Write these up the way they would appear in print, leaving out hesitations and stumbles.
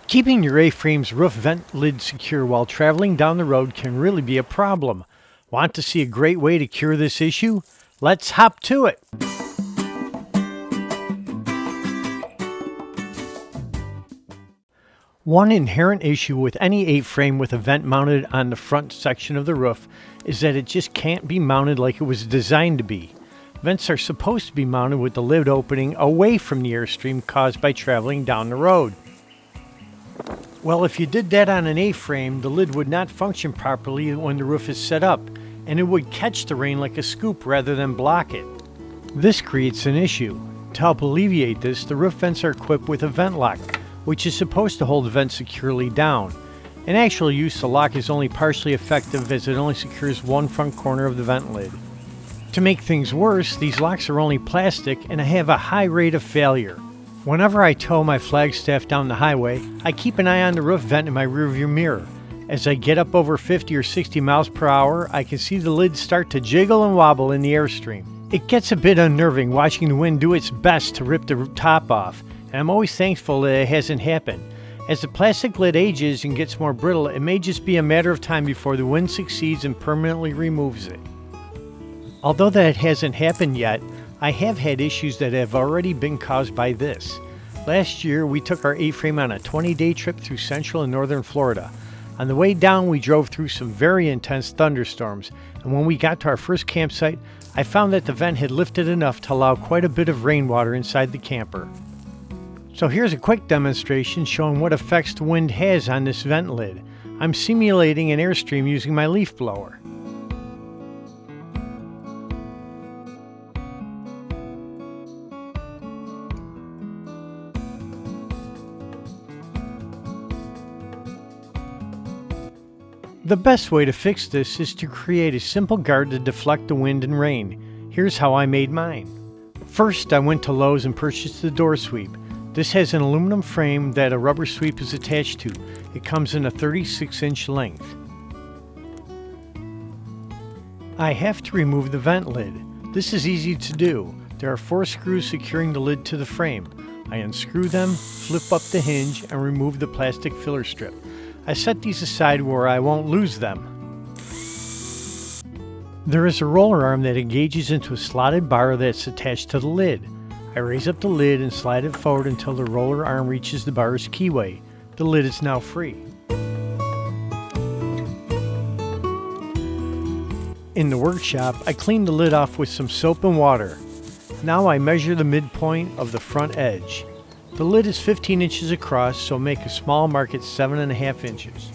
Keeping your A-frame's roof vent lid secure while traveling down the road can really be a problem. Want to see a great way to cure this issue? Let's hop to it! One inherent issue with any A-frame with a vent mounted on the front section of the roof is that it just can't be mounted like it was designed to be. Vents are supposed to be mounted with the lid opening away from the airstream caused by traveling down the road. Well, if you did that on an A-frame, the lid would not function properly when the roof is set up, and it would catch the rain like a scoop rather than block it. This creates an issue. To help alleviate this, the roof vents are equipped with a vent lock, which is supposed to hold the vent securely down. In actual use, the lock is only partially effective as it only secures one front corner of the vent lid. To make things worse, these locks are only plastic and have a high rate of failure. Whenever I tow my Flagstaff down the highway, I keep an eye on the roof vent in my rearview mirror. As I get up over 50 or 60 miles per hour, I can see the lid start to jiggle and wobble in the airstream. It gets a bit unnerving watching the wind do its best to rip the top off, and I'm always thankful that it hasn't happened. As the plastic lid ages and gets more brittle, it may just be a matter of time before the wind succeeds and permanently removes it. Although that hasn't happened yet, I have had issues that have already been caused by this. Last year, we took our A-frame on a 20-day trip through central and northern Florida. On the way down, we drove through some very intense thunderstorms, and when we got to our first campsite, I found that the vent had lifted enough to allow quite a bit of rainwater inside the camper. So here's a quick demonstration showing what effects the wind has on this vent lid. I'm simulating an airstream using my leaf blower. The best way to fix this is to create a simple guard to deflect the wind and rain. Here's how I made mine. First, I went to Lowe's and purchased the door sweep. This has an aluminum frame that a rubber sweep is attached to. It comes in a 36-inch length. I have to remove the vent lid. This is easy to do. There are 4 screws securing the lid to the frame. I unscrew them, flip up the hinge, and remove the plastic filler strip. I set these aside where I won't lose them. There is a roller arm that engages into a slotted bar that's attached to the lid. I raise up the lid and slide it forward until the roller arm reaches the bar's keyway. The lid is now free. In the workshop, I clean the lid off with some soap and water. Now I measure the midpoint of the front edge. The lid is 15 inches across, so make a small mark at 7.5 inches.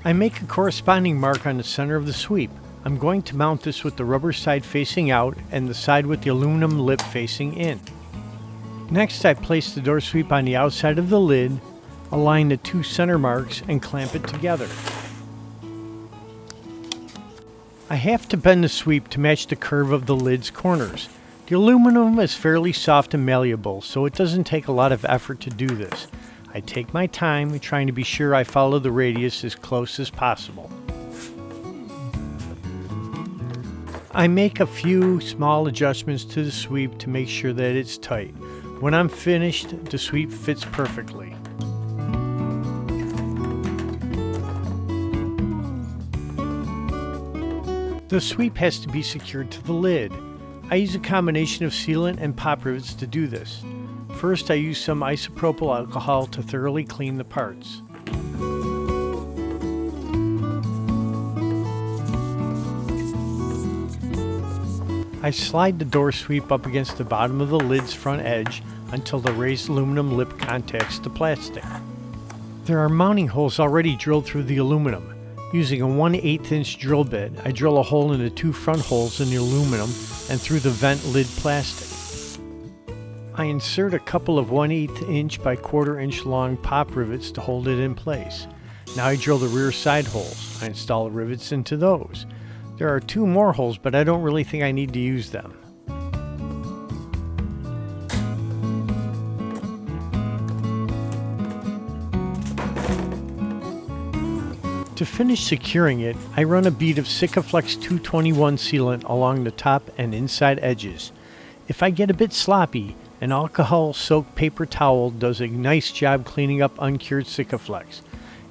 I make a corresponding mark on the center of the sweep. I'm going to mount this with the rubber side facing out and the side with the aluminum lip facing in. Next, I place the door sweep on the outside of the lid, align the 2 center marks, and clamp it together. I have to bend the sweep to match the curve of the lid's corners. The aluminum is fairly soft and malleable, so it doesn't take a lot of effort to do this. I take my time, trying to be sure I follow the radius as close as possible. I make a few small adjustments to the sweep to make sure that it's tight. When I'm finished, the sweep fits perfectly. The sweep has to be secured to the lid. I use a combination of sealant and pop rivets to do this. First, I use some isopropyl alcohol to thoroughly clean the parts. I slide the door sweep up against the bottom of the lid's front edge until the raised aluminum lip contacts the plastic. There are mounting holes already drilled through the aluminum. Using a 1/8 inch drill bit, I drill a hole in the 2 front holes in the aluminum and through the vent lid plastic. I insert a couple of 1/8 inch by 1/4 inch long pop rivets to hold it in place. Now I drill the rear side holes. I install the rivets into those. There are 2 more holes, but I don't really think I need to use them. To finish securing it, I run a bead of Sikaflex 221 sealant along the top and inside edges. If I get a bit sloppy, An alcohol-soaked paper towel does a nice job cleaning up uncured Sikaflex,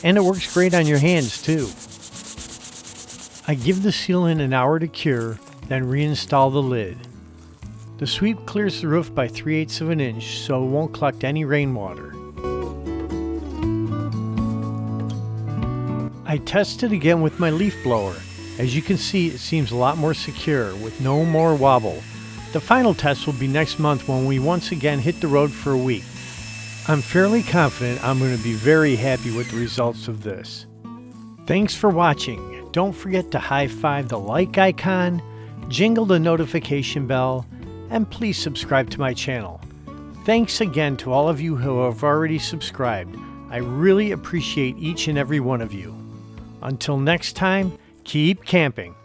and it works great on your hands too. I give the sealant an hour to cure, then reinstall the lid. The sweep clears the roof by 3/8 of an inch so it won't collect any rainwater. I tested again with my leaf blower. As you can see, it seems a lot more secure with no more wobble. The final test will be next month when we once again hit the road for a week. I'm fairly confident I'm going to be very happy with the results of this. Thanks for watching. Don't forget to high-five the like icon, jingle the notification bell, and please subscribe to my channel. Thanks again to all of you who have already subscribed. I really appreciate each and every one of you. Until next time, keep camping.